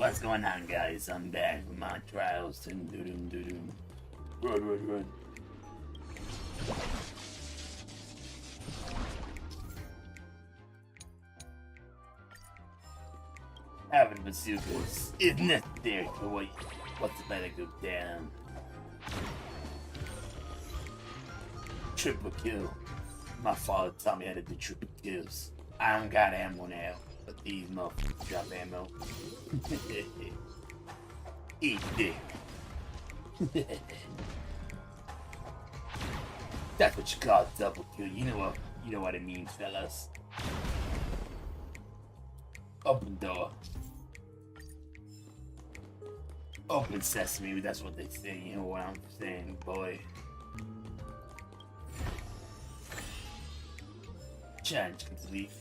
What's going on, guys? I'm back with my trials. Run, run, run. Having bazookas is necessary for what's about to go down. Triple kill. My father taught me how to do triple kills. I don't got ammo now, but these motherfuckers drop ammo. Eat dick. That's what you call a double kill. You know what it means, fellas. Open door. Open sesame, that's what they say. You know what I'm saying, boy. Challenge complete.